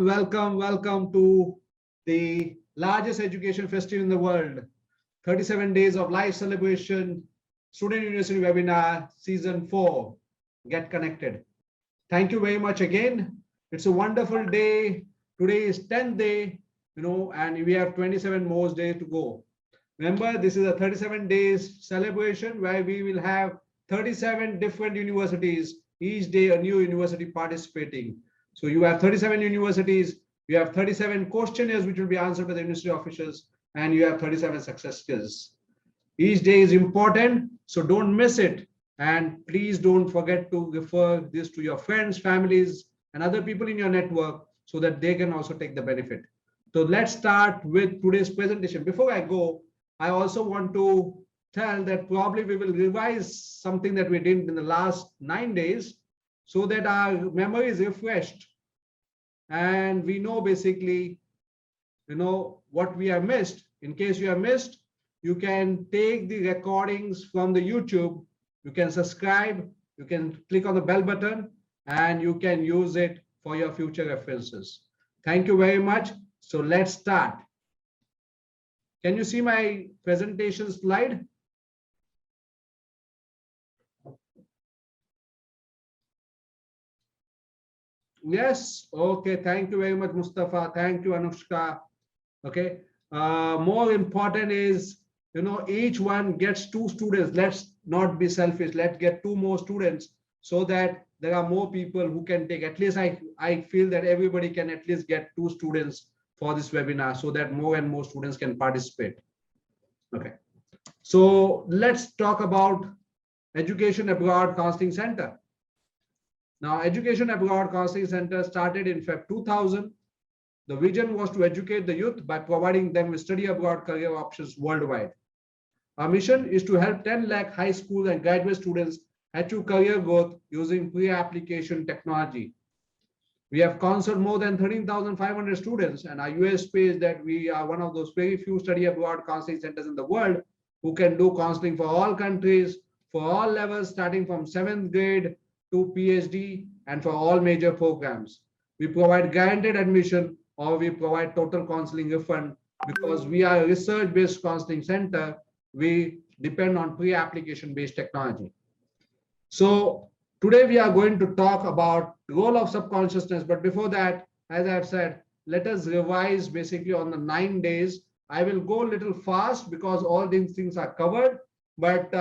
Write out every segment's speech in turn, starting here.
welcome to the largest education festival in the world. 37 days of live celebration, Student University Webinar, Season 4. Get connected. Thank you very much again. It's a wonderful day. Today is 10th day, and we have 27 more days to go. Remember, this is a 37 days celebration where we will have 37 different universities, each day a new university participating. So you have 37 universities, you have 37 questionnaires which will be answered by the university officials, and you have 37 success skills. Each day is important, so don't miss it. And please don't forget to refer this to your friends, families, and other people in your network so that they can also take the benefit. So let's start with today's presentation. Before I go, I also want to tell that probably we will revise something that we did in the last 9 days so that our memory is refreshed and we know basically, what we have missed. In case you have missed, you can take the recordings from the YouTube, you can subscribe, you can click on the bell button, and you can use it for your future references. Thank you very much. So let's start. Can you see my presentation slide? Yes. Okay. Thank you very much, Mustafa. Thank you, Anushka. Okay. More important is, each one gets 2 students. Let's not be selfish. Let's get 2 more students so that there are more people who can take. At least I feel that everybody can at least get 2 students for this webinar so that more and more students can participate. Okay. So let's talk about Education Abroad Counseling Center. Now, Education Abroad Counseling Center started in Feb 2000. The vision was to educate the youth by providing them with study abroad career options worldwide. Our mission is to help 10 lakh high school and graduate students achieve career growth using pre-application technology. We have counseled more than 13,500 students, and our USP is that we are one of those very few study abroad counseling centers in the world who can do counseling for all countries, for all levels, starting from 7th grade to PhD, and for all major programs. We provide guaranteed admission or we provide total counseling refund. Because we are a research-based counseling center, we depend on pre-application based technology. So today we are going to talk about the role of subconsciousness. But before that, as I've said, let us revise basically on the 9 days. I will go a little fast because all these things are covered. But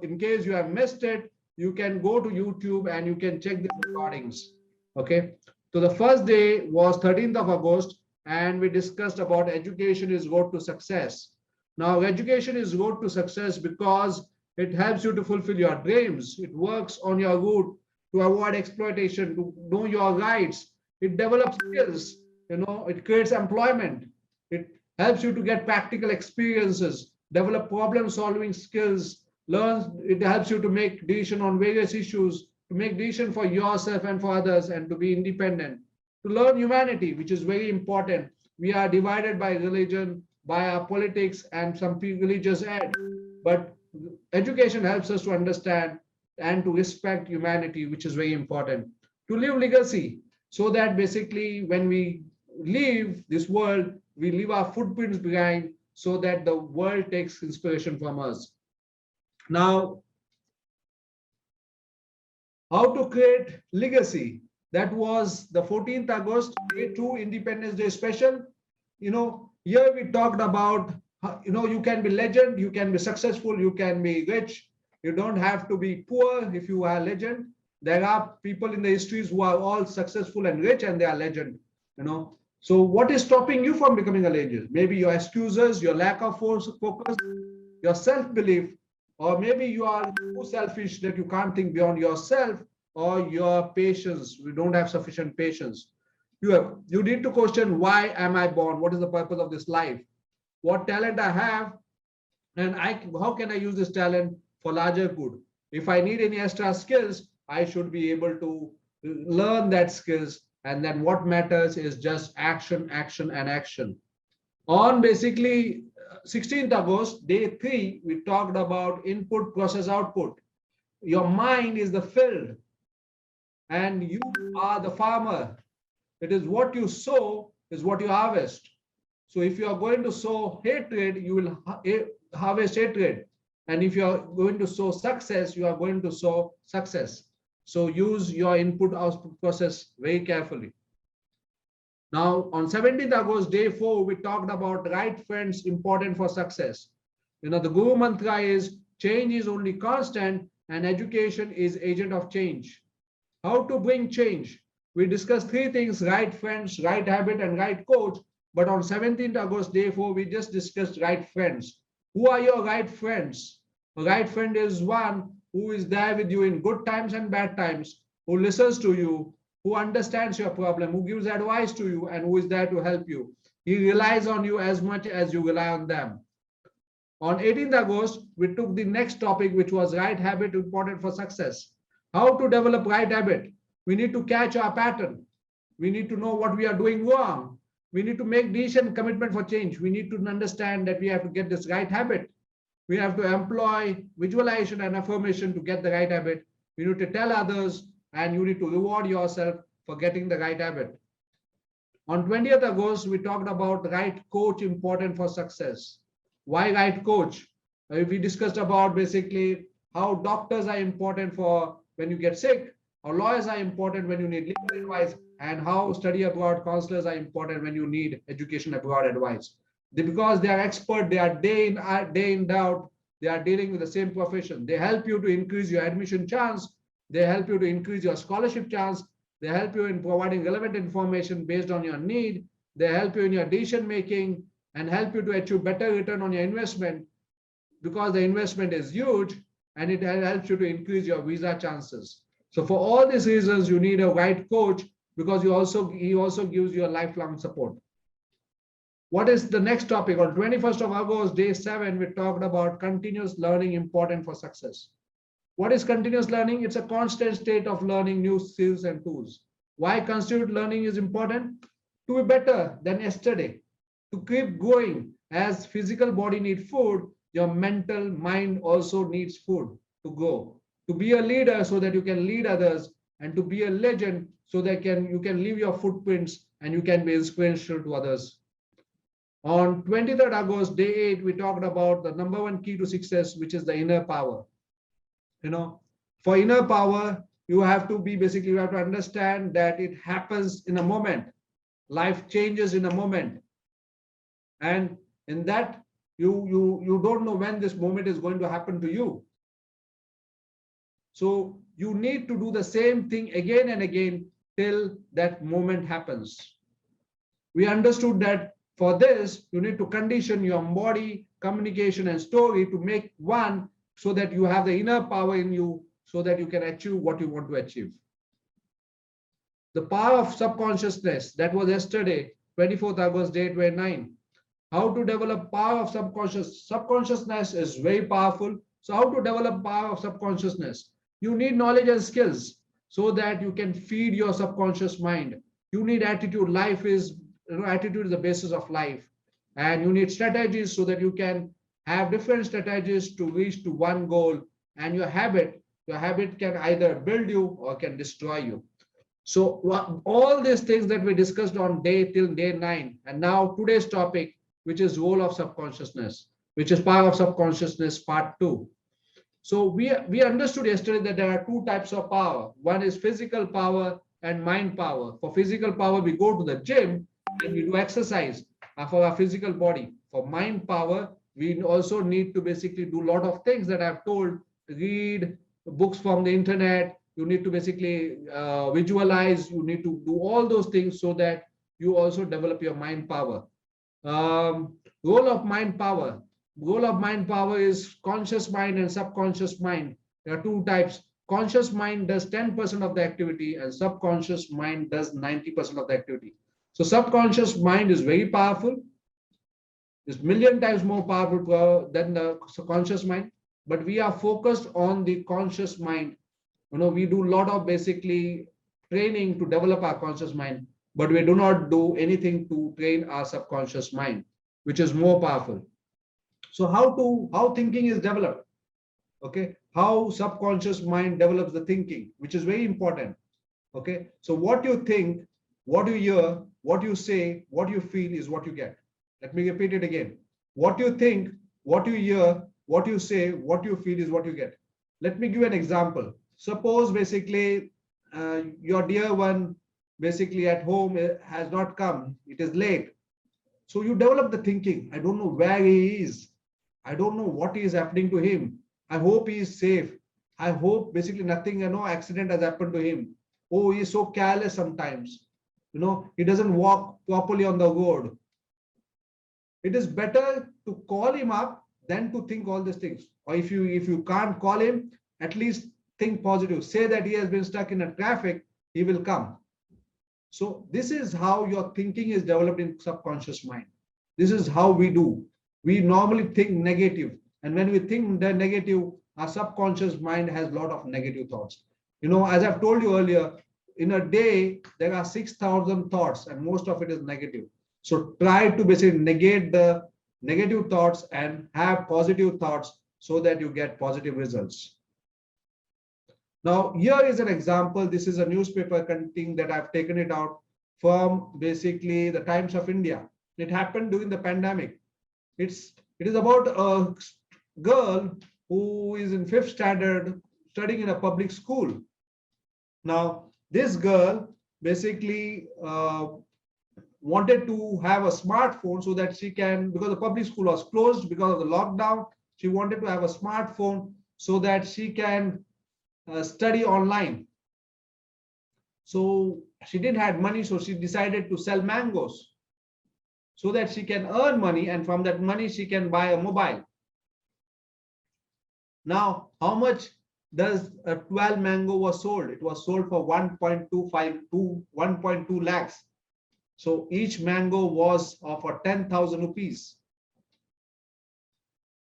in case you have missed it, you can go to YouTube and you can check the recordings. Okay. So the first day was 13th of August, and we discussed about education is road to success. Now, education is road to success because it helps you to fulfill your dreams. It works on your route to avoid exploitation, to know your rights. It develops skills, it creates employment. It helps you to get practical experiences, develop problem-solving skills, it helps you to make decisions on various issues, to make decisions for yourself and for others, and to be independent, to learn humanity, which is very important. We are divided by religion, by our politics, and some religious ed, but education helps us to understand and to respect humanity, which is very important. To leave legacy, so that basically when we leave this world, we leave our footprints behind so that the world takes inspiration from us. Now, how to create legacy? That was the 14th August, day 2, Independence Day special. Here we talked about, you can be legend, you can be successful, you can be rich. You don't have to be poor if you are a legend. There are people in the histories who are all successful and rich and they are legend, So what is stopping you from becoming a legend? Maybe your excuses, your lack of focus, your self-belief, or maybe you are too selfish that you can't think beyond yourself, or your patience, you don't have sufficient patience. You need to question, why am I born? What is the purpose of this life? What talent I have, and how can I use this talent for larger good? If I need any extra skills, I should be able to learn that skills, and then what matters is just action, action, and action. On basically 16th August, day 3, we talked about input, process, output. Your mind is the field and you are the farmer. It is what you sow is what you harvest. So if you are going to sow hatred, you will harvest hatred. And if you are going to sow success, you are going to sow success. So use your input-output process very carefully. Now, on 17th August, day 4, we talked about right friends important for success. The Guru Mantra is change is only constant and education is agent of change. How to bring change? We discussed three things: right friends, right habit, and right coach. But on 17th August, day 4, we just discussed right friends. Who are your right friends? A right friend is one who is there with you in good times and bad times, who listens to you, who understands your problem, who gives advice to you, and who is there to help you. He relies on you as much as you rely on them. On 18th August, we took the next topic, which was right habit important for success. How to develop right habit? We need to catch our pattern. We need to know what we are doing wrong. We need to make decision commitment for change. We need to understand that we have to get this right habit. We have to employ visualization and affirmation to get the right habit. We need to tell others, and you need to reward yourself for getting the right habit. On 20th August, we talked about right coach important for success. Why right coach? We discussed about basically how doctors are important for when you get sick, how lawyers are important when you need legal advice, and how study abroad counselors are important when you need education abroad advice. Because they are expert, they are day in out, they are dealing with the same profession. They help you to increase your admission chance. They help you to increase your scholarship chance. They help you in providing relevant information based on your need. They help you in your decision making and help you to achieve better return on your investment, because the investment is huge and it helps you to increase your visa chances. So for all these reasons, you need a right coach, because he also gives you a lifelong support. What is the next topic? On 21st of August, day 7, we talked about continuous learning important for success. What is continuous learning? It's a constant state of learning new skills and tools. Why continuous learning is important? To be better than yesterday, to keep going. As physical body needs food, your mental mind also needs food to grow. To be a leader so that you can lead others, and to be a legend so that you can leave your footprints and you can be inspirational to others. On 23rd August, day 8, we talked about the number one key to success, which is the inner power. For inner power, you have to understand that it happens in a moment. Life changes in a moment. And in that, you don't know when this moment is going to happen to you. So you need to do the same thing again and again till that moment happens. We understood that for this, you need to condition your body, communication, and story to make one, so that you have the inner power in you, so that you can achieve what you want to achieve. The power of subconsciousness, that was yesterday, 24th August, day 29. How to develop power of subconsciousness is very powerful. So how to develop power of subconsciousness? You need knowledge and skills so that you can feed your subconscious mind. You need attitude. Attitude is the basis of life. And you need strategies so that you can have different strategies to reach to one goal. And your habit can either build you or can destroy you. So all these things that we discussed on day 9, and now today's topic, which is role of subconsciousness, which is power of subconsciousness, part 2. So we understood yesterday that there are two types of power. One is physical power and mind power. For physical power, we go to the gym and we do exercise for our physical body. For mind power, we also need to basically do a lot of things that I've told: read books from the internet. You need to basically visualize. You need to do all those things so that you also develop your mind power. Role of mind power. Role of mind power is conscious mind and subconscious mind. There are two types. Conscious mind does 10% of the activity and subconscious mind does 90% of the activity. So subconscious mind is very powerful. It's a million times more powerful than the conscious mind. But we are focused on the conscious mind. We do a lot of basically training to develop our conscious mind, but we do not do anything to train our subconscious mind, which is more powerful. So how thinking is developed? Okay, how subconscious mind develops the thinking, which is very important. Okay, so what you think What you hear, what you say, what you feel is what you get. Let me repeat it again. What you think, what you hear, what you say, what you feel is what you get. Let me give an example. Suppose basically your dear one basically at home has not come, it is late. So you develop the thinking, I don't know where he is. I don't know what is happening to him. I hope he is safe. I hope basically nothing, no accident has happened to him. Oh, he is so careless sometimes. He doesn't walk properly on the road. It is better to call him up than to think all these things. Or if you can't call him, at least think positive. Say that he has been stuck in a traffic, he will come. So this is how your thinking is developed in subconscious mind. This is how we do. We normally think negative, and when we think the negative, our subconscious mind has a lot of negative thoughts. As I've told you earlier, in a day there are 6,000 thoughts, and most of it is negative. So try to basically negate the negative thoughts and have positive thoughts so that you get positive results. Now, here is an example. This is a newspaper cutting that I've taken it out from basically the Times of India. It happened during the pandemic. It is about a girl who is in 5th standard studying in a public school. Now, this girl basically wanted to have a smartphone so that she can, because the public school was closed because of the lockdown, she wanted to have a smartphone so that she can study online. So she didn't have money, so she decided to sell mangoes so that she can earn money, and from that money she can buy a mobile. Now, how much does a 12 mango was sold? It was sold for 1.25 to 1.2 lakhs. So each mango was for 10,000 rupees.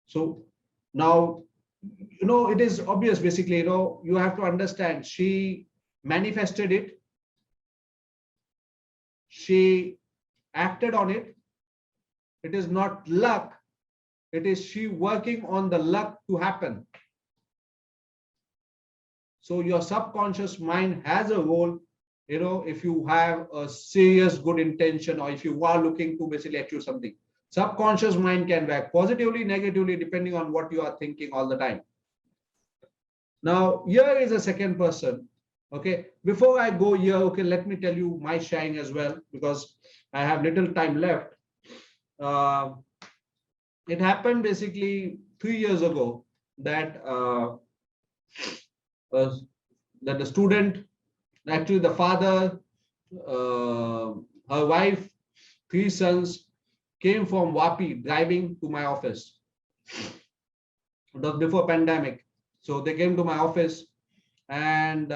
So now, it is obvious basically, you have to understand, she manifested it, she acted on it. It is not luck, it is she working on the luck to happen. So your subconscious mind has a role, if you have a serious good intention, or if you are looking to basically achieve something. Subconscious mind can work positively, negatively, depending on what you are thinking all the time. Now, here is a second person. Okay, before I go here, okay, let me tell you my sharing as well, because I have little time left. It happened basically 3 years ago that that the student, actually the father, her wife, 3 sons came from Vapi driving to my office. It was before pandemic. So they came to my office, and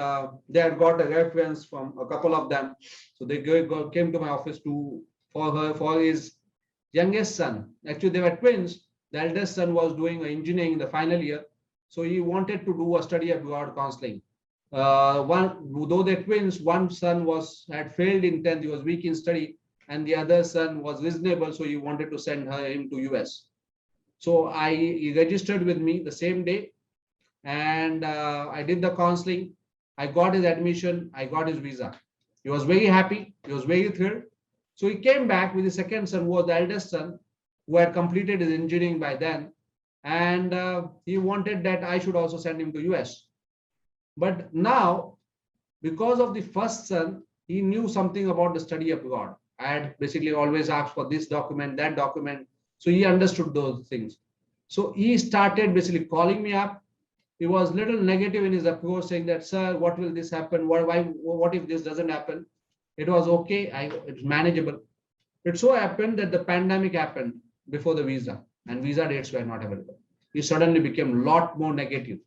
they had got a reference from a couple of them. So they came to my office for his youngest son. Actually, they were twins. The eldest son was doing engineering in the final year. So he wanted to do a study abroad counseling. Though they're twins, one son had failed in 10th, he was weak in study, and the other son was reasonable, so he wanted to send him to US. So he registered with me the same day, and I did the counseling. I got his admission, I got his visa. He was very happy, he was very thrilled. So he came back with his second son, who was the eldest son, who had completed his engineering by then, and he wanted that I should also send him to US. But now, because of the first son, he knew something about the study abroad. I had basically always asked for this document, that document. So he understood those things. So he started basically calling me up. He was a little negative in his approach, saying that, sir, what will this happen? What if this doesn't happen? It was okay. It's manageable. It so happened that the pandemic happened before the visa, and visa dates were not available. He suddenly became a lot more negative.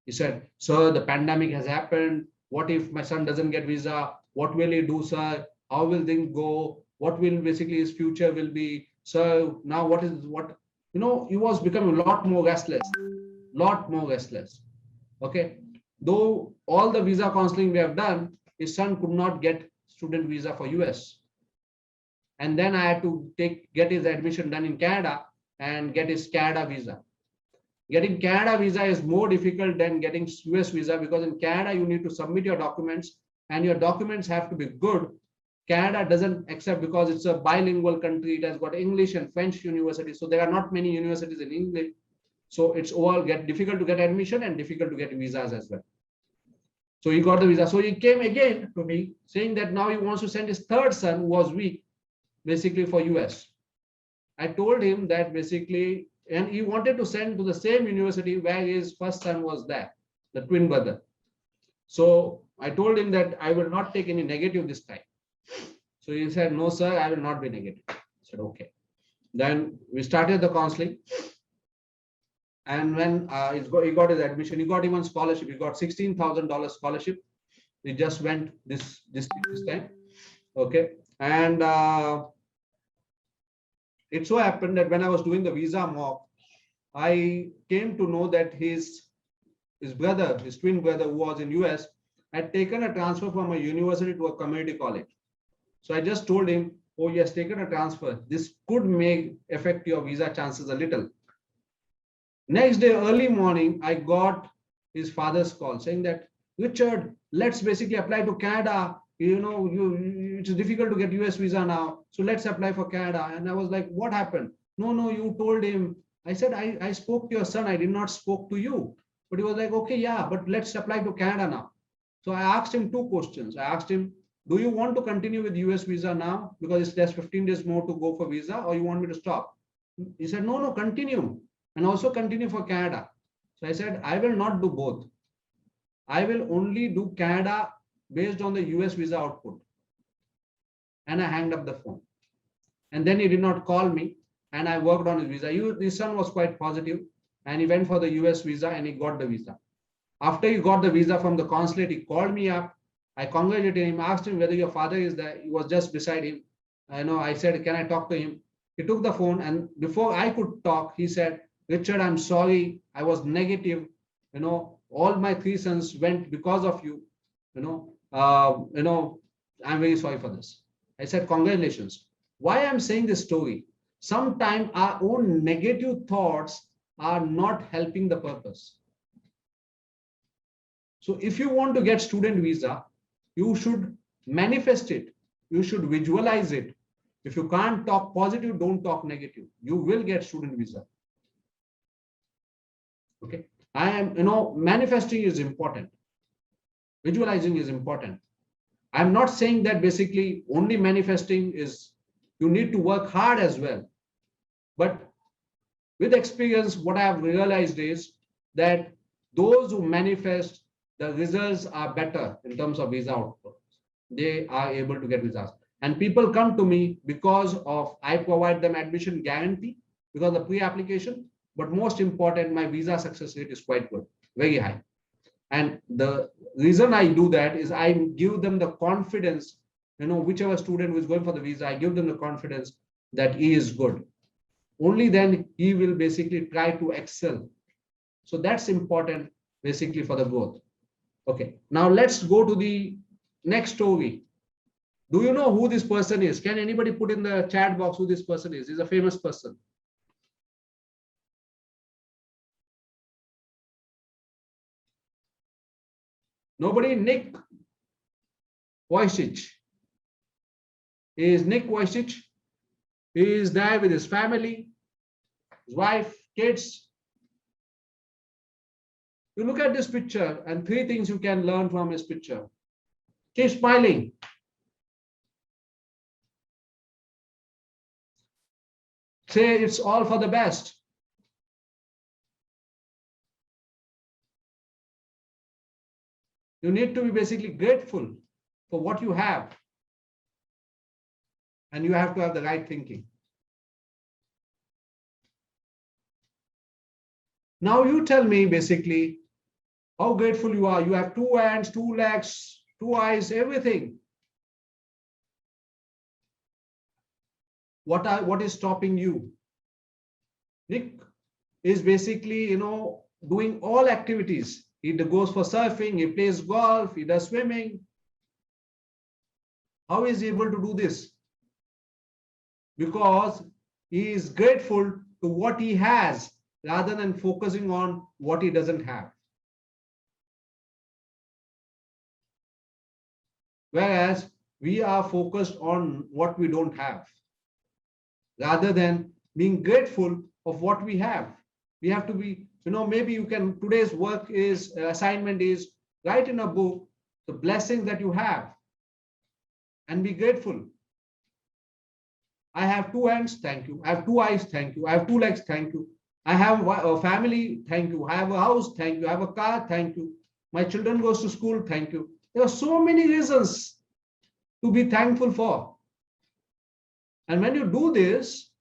He said, sir, the pandemic has happened. What if my son doesn't get visa? What will he do, sir? How will things go? What will basically his future will be? So now he was becoming a lot more restless. Okay. Though all the visa counseling we have done, his son could not get student visa for US. And then I had to get his admission done in Canada and get his Canada visa. Getting Canada visa is more difficult than getting US visa, because in Canada you need to submit your documents, and your documents have to be good. Canada doesn't accept because it's a bilingual country. It has got English and French universities. So there are not many universities in English. So it's all get difficult to get admission and difficult to get visas as well. So he got the visa. So he came again to me saying that now he wants to send his third son who was weak, basically for US. I told him that basically, and he wanted to send to the same university where his first son was there, the twin brother. So I told him that I will not take any negative this time. So he said, no, sir, I will not be negative. I said, okay. Then we started the counseling. And when he got his admission, he got even scholarship. He got $16,000 scholarship. He just went this time. Okay. And it so happened that when I was doing the visa mock, I came to know that his brother, his twin brother who was in US, had taken a transfer from a university to a community college. So I just told him, oh, he has taken a transfer. This could affect your visa chances a little. Next day, early morning, I got his father's call saying that, Richard, let's basically apply to Canada. You know, it's difficult to get US visa now. So let's apply for Canada. And I was like, what happened? No, you told him. I said, I spoke to your son. I did not spoke to you. But he was like, okay, yeah, but let's apply to Canada now. So I asked him two questions. I asked him, do you want to continue with US visa now? Because there's 15 days more to go for visa, or you want me to stop? He said, no, continue. And also continue for Canada. So I said, I will not do both. I will only do Canada based on the US visa output. And I hanged up the phone. And then he did not call me. And I worked on his visa. His son was quite positive. And he went for the US visa and he got the visa. After he got the visa from the consulate, he called me up. I congratulated him, asked him whether your father is there. He was just beside him. I said, can I talk to him? He took the phone. And before I could talk, he said, Richard, I'm sorry. I was negative. All my three sons went because of you. I'm very sorry for this. I said, congratulations. Why I'm saying this story? Sometimes our own negative thoughts are not helping the purpose. So if you want to get student visa, you should manifest it. You should visualize it. If you can't talk positive, don't talk negative. You will get student visa. Okay. Manifesting is important. Visualizing is important. I'm not saying that basically only manifesting is, you need to work hard as well. But with experience, what I have realized is that those who manifest, the results are better in terms of visa output. They are able to get visas. And people come to me because of, I provide them admission guarantee because of pre-application. But most important, my visa success rate is quite good, very high. And the reason I do that is I give them the confidence, whichever student who is going for the visa, I give them the confidence that he is good. Only then he will basically try to excel. So that's important basically for the growth. Okay, now let's go to the next story. Do you know who this person is? Can anybody put in the chat box who this person is? He's a famous person. Nobody? Nick Vujicic. Is Nick Vujicic. He is there with his family, his wife, kids. You look at this picture and three things you can learn from his picture. Keep smiling. Say it's all for the best. You need to be basically grateful for what you have. And you have to have the right thinking. Now you tell me basically how grateful you are. You have 2 hands, 2 legs, 2 eyes, everything. What is stopping you? Nick is basically, doing all activities. He goes for surfing, he plays golf, he does swimming. How is he able to do this? Because he is grateful to what he has rather than focusing on what he doesn't have. Whereas we are focused on what we don't have rather than being grateful of what we have. We have to be, maybe you can, today's work is, assignment is, write in a book the blessings that you have and be grateful. I have two hands, thank you. I have two eyes, thank you. I have two legs, thank you. I have a family, thank you. I have a house, thank you. I have a car, thank you. My children goes to school, thank you. There are so many reasons to be thankful for. And when you do this,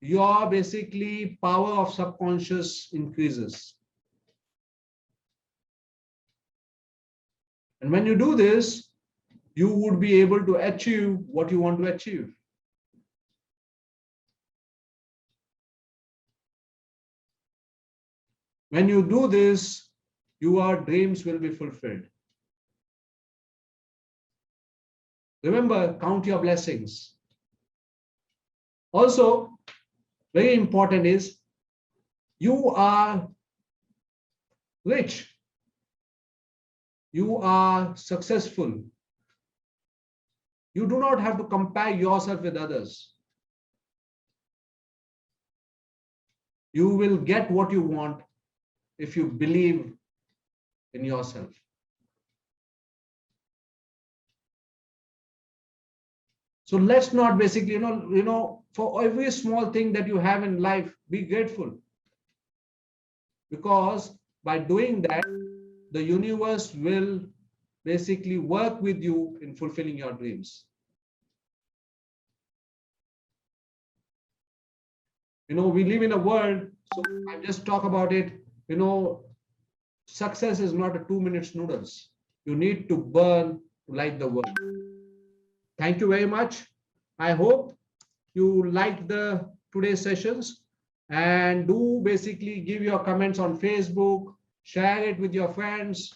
your basically power of subconscious increases. And when you do this, you would be able to achieve what you want to achieve. When you do this, your dreams will be fulfilled. Remember, count your blessings. Also, very important is, you are rich. You are successful. You do not have to compare yourself with others. You will get what you want if you believe in yourself. So let's not basically, for every small thing that you have in life, be grateful. Because by doing that, the universe will basically work with you in fulfilling your dreams. We live in a world, so I just talk about it, success is not a 2 minute noodles. You need to burn to light the world. Thank you very much. I hope you liked the today's sessions, and do basically give your comments on Facebook, share it with your friends,